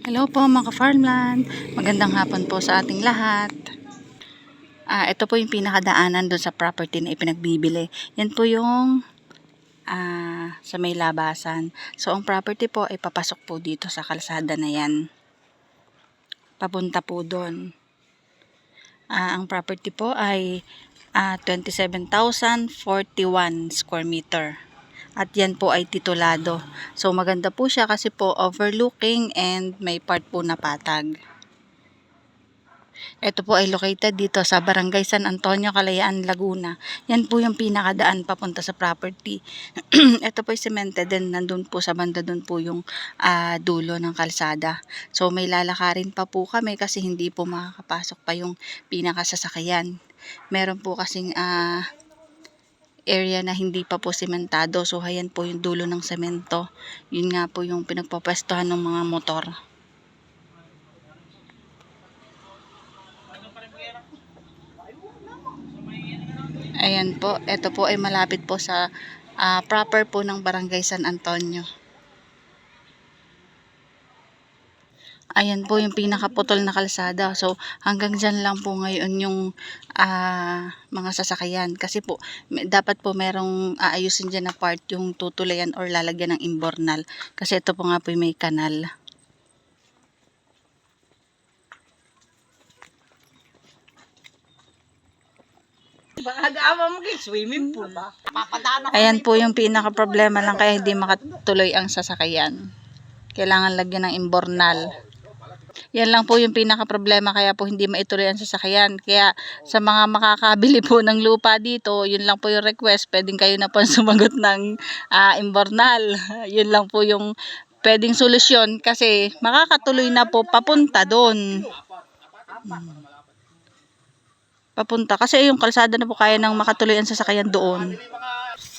Hello po mga ka-farmland, magandang hapon po sa ating lahat. Ito po yung pinakadaanan doon sa property na ipinagbibili. Yan po yung sa may labasan. So ang property po ay papasok po dito sa kalsada na yan. Papunta po doon. Ang property po ay 27,041 square meter. At yan po ay titulado. So maganda po siya kasi po overlooking and may part po na patag. Ito po ay located dito sa Barangay San Antonio, Kalayaan, Laguna. Yan po yung pinakadaan papunta sa property. Ito po ay cemented din. Nandun po sa banda dun po yung dulo ng kalsada. So may lalakarin pa po kami kasi hindi po makakapasok pa yung pinakasasakyan. Meron po kasing area na hindi pa po sementado. So ayan po yung dulo ng semento. Yun nga po yung pinagpapwestuhan ng mga motor. Ayan po, ito po ay malapit po sa proper po ng Barangay San Antonio. Ayan po yung pinakaputol na kalsada. So hanggang dyan lang po ngayon yung mga sasakyan. Kasi po dapat po merong aayusin dyan na part yung tutulayan or lalagyan ng imbornal. Kasi ito po nga po yung may kanal. Ayan po yung pinaka problema lang kaya hindi makatuloy ang sasakyan. Kailangan lagyan ng imbornal. Yan lang po yung pinaka problema kaya po hindi maituloy ang sasakyan. Kaya sa mga makakabili po ng lupa dito, yun lang po yung request. Pwedeng kayo na po sumagot ng imbornal. Yun lang po yung pwedeng solusyon kasi makakatuloy na po papunta doon. Papunta kasi yung kalsada na po kaya nang makatuloy ang sasakyan doon.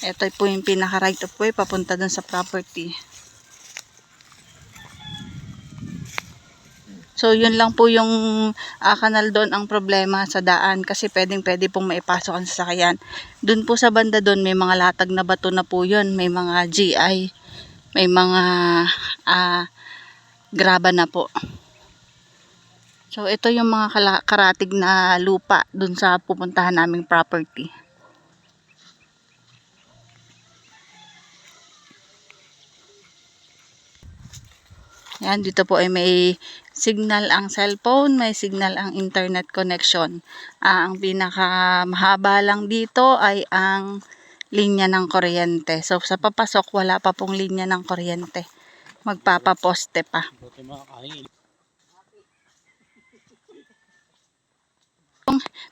Ito po yung pinaka right of way papunta doon sa property. So yun lang po yung kanal doon ang problema sa daan kasi pwede pong maipasok ang sasakyan. Doon po sa banda doon may mga latag na bato na po yun, may mga GI, may mga graba na po. So ito yung mga karatig na lupa doon sa pupuntahan naming property. Yan, dito po ay may signal ang cellphone, may signal ang internet connection. Ang pinaka mahaba lang dito ay ang linya ng kuryente. So sa papasok wala pa pong linya ng kuryente. Magpapaposte pa.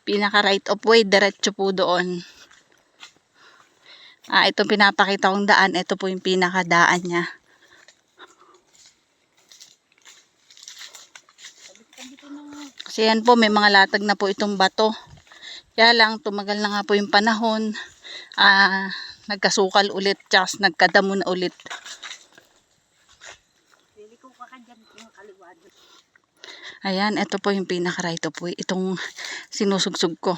Pinaka right of way diretso po doon. Itong pinapakita kong daan, ito po yung pinakadaan niya. Kasi yan po, may mga latag na po itong bato. Kaya lang, tumagal na nga po yung panahon. Nagkasukal ulit, tsaka nagkadamo na ulit. Ayan, ito po yung pinaka right of way. Itong sinusugsug ko.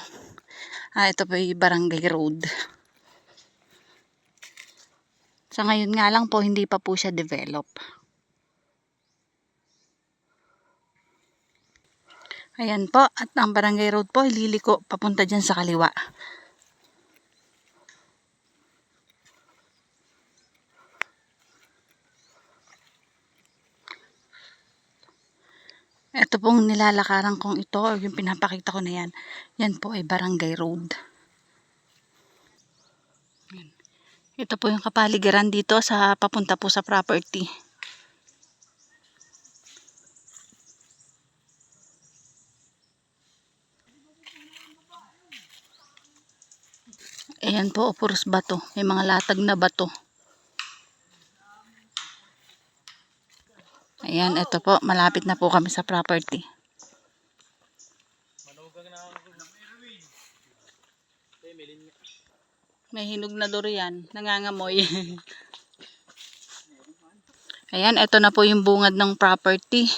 Ito po yung Barangay Road. Sa ngayon nga lang po, hindi pa po siya develop. Ayan po, at ang Barangay Road po, ililiko papunta dyan sa kaliwa. Ito pong nilalakaran kong ito, o yung pinapakita ko na yan, yan po ay Barangay Road. Ito po yung kapaligiran dito sa papunta po sa property. Ayan po, puros bato. May mga latag na bato. Ayan, ito po. Malapit na po kami sa property. May hinog na durian. Nangangamoy. Ayan, ito na po yung bungad ng property.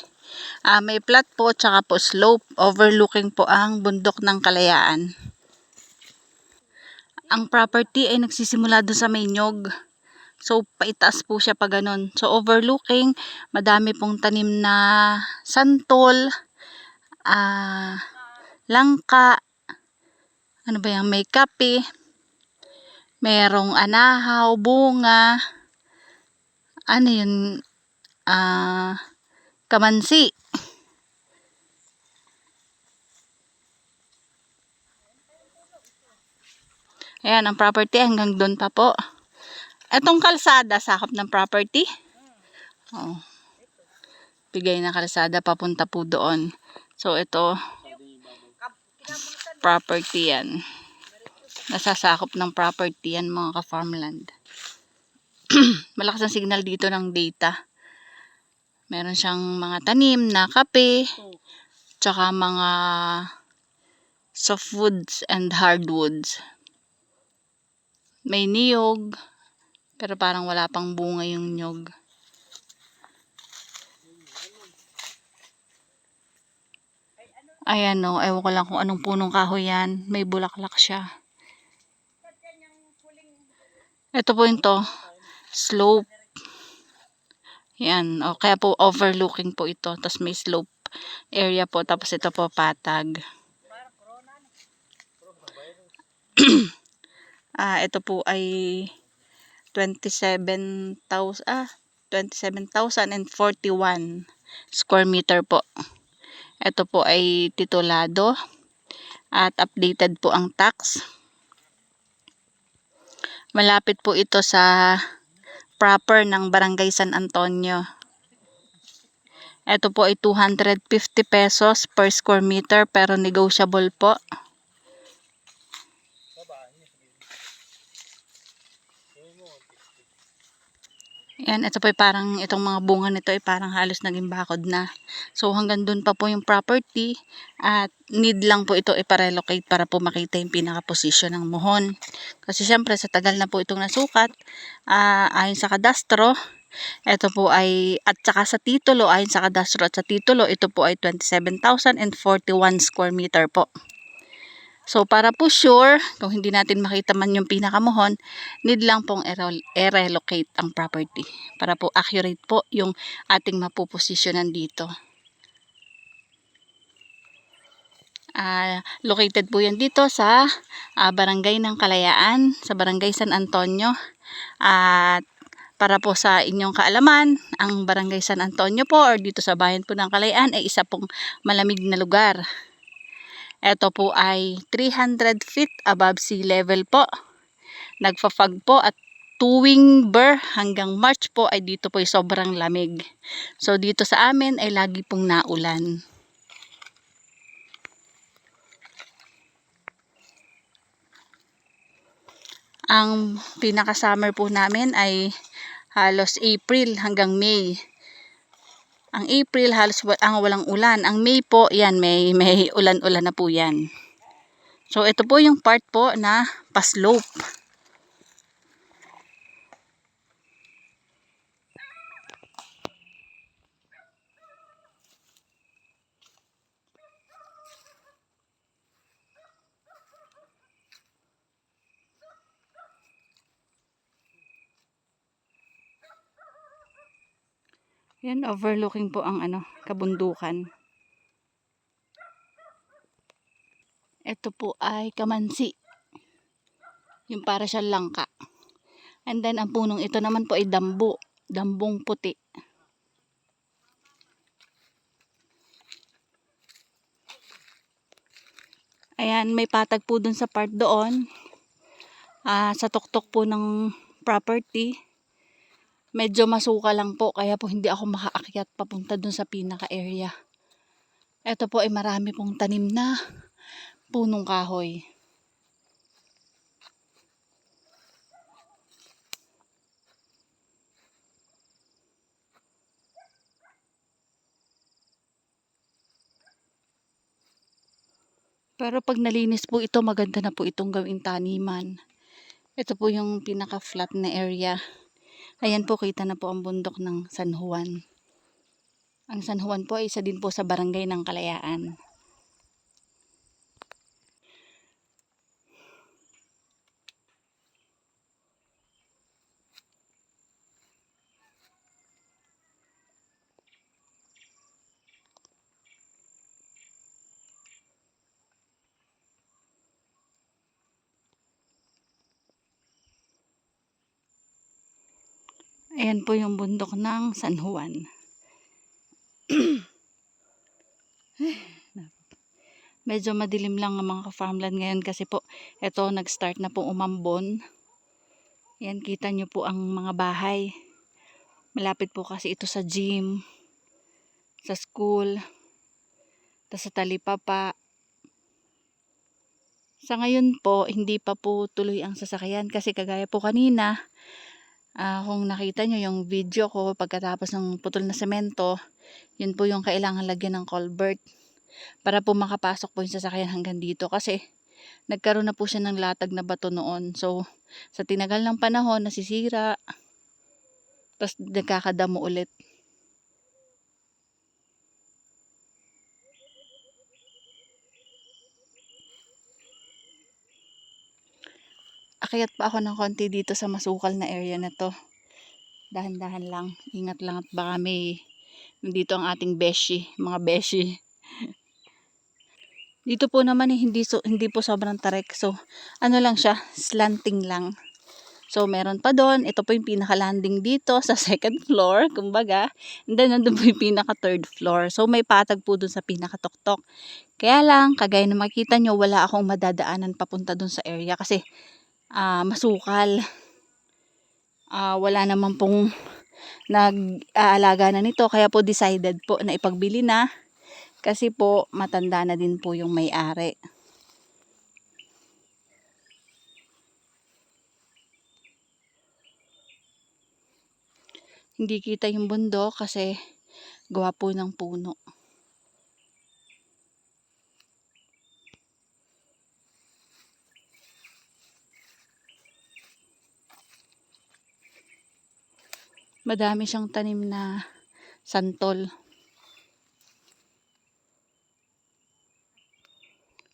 May flat po, tsaka po slope. Overlooking po ang bundok ng Kalayaan. Ang property ay nagsisimula doon sa may nyog. So, paitaas po siya pa ganun. So, overlooking, madami pong tanim na santol, langka, ano ba yan, may kape, merong anahaw, bunga, ano yun, kamansi. Ayan, ang property hanggang doon pa po. Etong kalsada, sakop ng property. Oh, bigay na kalsada, papunta po doon. So, ito, property yan. Nasasakop ng property yan, mga ka-farmland. Malakas ang signal dito ng data. Meron siyang mga tanim na kape, tsaka mga softwoods and hardwoods. May niyog, pero parang wala pang bunga yung niyog. Ayan o, ewan ko lang kung anong punong kahoy yan. May bulaklak siya. Ito po yung to, slope. Yan, o kaya po overlooking po ito. Tapos may slope area po. Tapos ito po patag. Ito po ay 27,041 square meter po. Ito po ay titulado at updated po ang tax. Malapit po ito sa proper ng Barangay San Antonio. Ito po ay 250 pesos per square meter pero negotiable po. Yan, ito po ay parang, itong mga bunga nito ay parang halos naging bakod na. So hanggang dun pa po yung property at need lang po ito iparelocate para po makita yung pinaka-posisyon ng muhon. Kasi syempre sa tagal na po itong nasukat, ayon sa kadastro, ito po ay, at saka sa titulo, ayon sa kadastro at sa titulo, ito po ay 27,041 square meter po. So, para po sure, kung hindi natin makita man yung pinakamuhon, need lang pong i-relocate ang property. Para po accurate po yung ating mapuposisyonan dito. Located po yan dito sa Barangay ng Kalayaan, sa Barangay San Antonio. At para po sa inyong kaalaman, ang Barangay San Antonio po or dito sa bayan po ng Kalayaan ay isa pong malamig na lugar. Ito po ay 300 feet above sea level po. Nagfa-fog po at tuwing hanggang March po ay dito po ay sobrang lamig. So dito sa amin ay lagi pong naulan. Ang pinaka-summer po namin ay halos April hanggang May. Ang April halos ang walang ulan. Ang May po, yan, may ulan-ulan na po yan. So, ito po yung part po na pa-slope. Yan, overlooking po ang kabundukan. Ito po ay kamansi. Yung para siyang langka. And then, ang punong ito naman po ay dambo. Dambong puti. Ayan, may patag po dun sa part doon. Sa tuktok po ng property. Medyo masuka lang po, kaya po hindi ako makaakyat papunta dun sa pinaka-area. Ito po ay marami pong tanim na punong kahoy. Pero pag nalinis po ito, maganda na po itong gawing taniman. Ito po yung pinaka-flat na area. Ayan po, kita na po ang bundok ng San Juan. Ang San Juan po ay isa din po sa Barangay ng Kalayaan. Ayan po yung bundok ng San Juan. Medyo madilim lang ang mga ka-farmland ngayon kasi po eto nag-start na po umambon. Yan, kita nyo po ang mga bahay. Malapit po kasi ito sa gym, sa school, sa talipapa. Sa ngayon po, hindi pa po tuloy ang sasakyan kasi kagaya po kanina, kung nakita nyo yung video ko pagkatapos ng putol na semento, yun po yung kailangan lagyan ng culvert para po makapasok po yung sasakyan hanggang dito kasi nagkaroon na po siya ng latag na bato noon. So, sa tinagal ng panahon, nasisira, tapos nagkakadamo ulit. Akyat pa ako ng konti dito sa masukal na area na to. Dahan-dahan lang. Ingat lang at baka may nandito ang ating beshi, mga beshi. Dito po naman hindi po sobrang tarik. So, ano lang siya, slanting lang. So, meron pa doon. Ito po yung pinaka-landing dito sa second floor, kumbaga. And then, nandun po yung pinaka-third floor. So, may patag po doon sa pinaka-tuktok. Kaya lang, kagaya na makikita nyo, wala akong madadaanan papunta doon sa area kasi masukal. Wala naman pong nag-aalaga na nito. Kaya po decided po na ipagbili na. Kasi po, matanda na din po yung may-ari. Hindi kita yung bundok kasi gawa po ng puno. Madami siyang tanim na santol.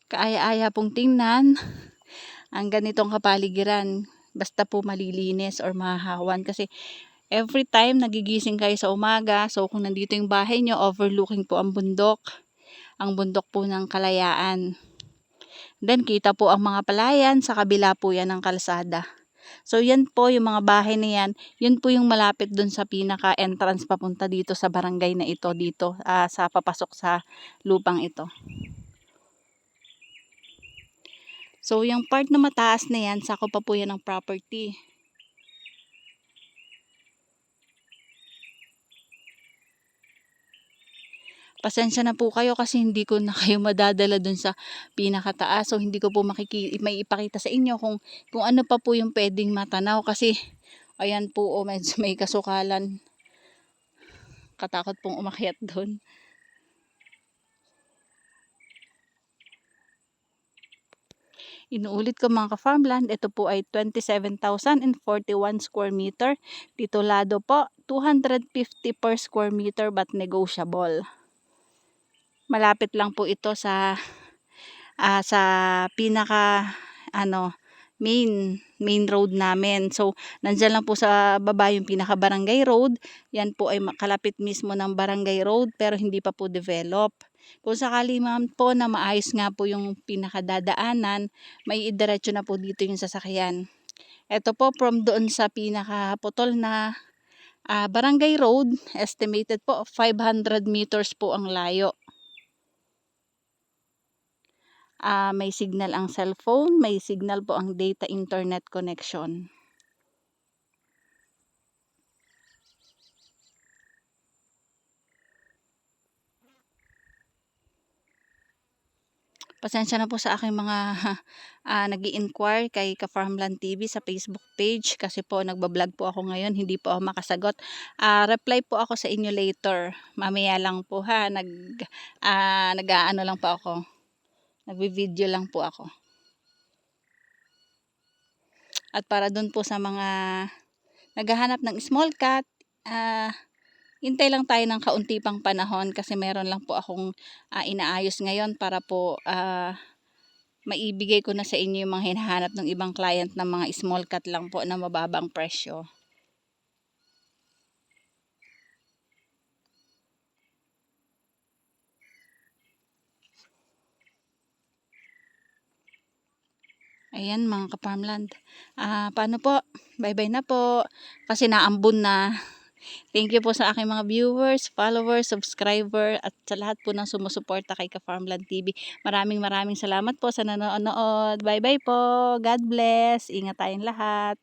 Kaaya-aya pong tingnan ang ganitong kapaligiran. Basta po malilinis or mahahawan kasi every time nagigising kayo sa umaga, so kung nandito yung bahay nyo, overlooking po ang bundok po ng Kalayaan. Then kita po ang mga palayan, sa kabila po yan ng kalsada. So yan po yung mga bahay na yan, yun po yung malapit dun sa pinaka entrance papunta dito sa barangay na ito dito, sa papasok sa lupang ito. So yung part na mataas na yan, sako pa po yan ng property. Pasensya na po kayo kasi hindi ko na kayo madadala dun sa pinakataas. So hindi ko po may ipakita sa inyo kung ano pa po yung pwedeng matanaw kasi ayan po, medyo may kasukalan. Katakot pong umakyat doon. Inuulit ko mga ka-farmland, ito po ay 27,041 square meter. Titulado po, 250 per square meter but negotiable. Malapit lang po ito sa pinaka main road namin. So, nandiyan lang po sa baba yung pinaka barangay road. Yan po ay kalapit mismo ng barangay road pero hindi pa po develop. Kung sakali man po na maayos nga po yung pinakadadaanan, may idiretso na po dito yung sasakyan. Ito po from doon sa pinakaputol na barangay road, estimated po 500 meters po ang layo. May signal ang cellphone, may signal po ang data internet connection. Pasensya na po sa aking mga nag-i-inquire kay Ka-Farmland TV sa Facebook page kasi po nagbablog po ako ngayon, hindi po ako makasagot. Reply po ako sa inyo later. Mamaya lang po ha, nag-aano lang po ako. Nagvi-video lang po ako. At para dun po sa mga naghahanap ng small cat, hintay lang tayo ng kaunti pang panahon kasi meron lang po akong inaayos ngayon para po maibigay ko na sa inyo yung mga hinahanap ng ibang client ng mga small cat lang po na mababang presyo. Ayan mga ka-farmland. Paano po? Bye-bye na po. Kasi naambon na. Thank you po sa aking mga viewers, followers, subscriber, at sa lahat po ng sumusuporta kay Ka-Farmland TV. Maraming salamat po sa nanonood. Bye-bye po. God bless. Ingat tayong lahat.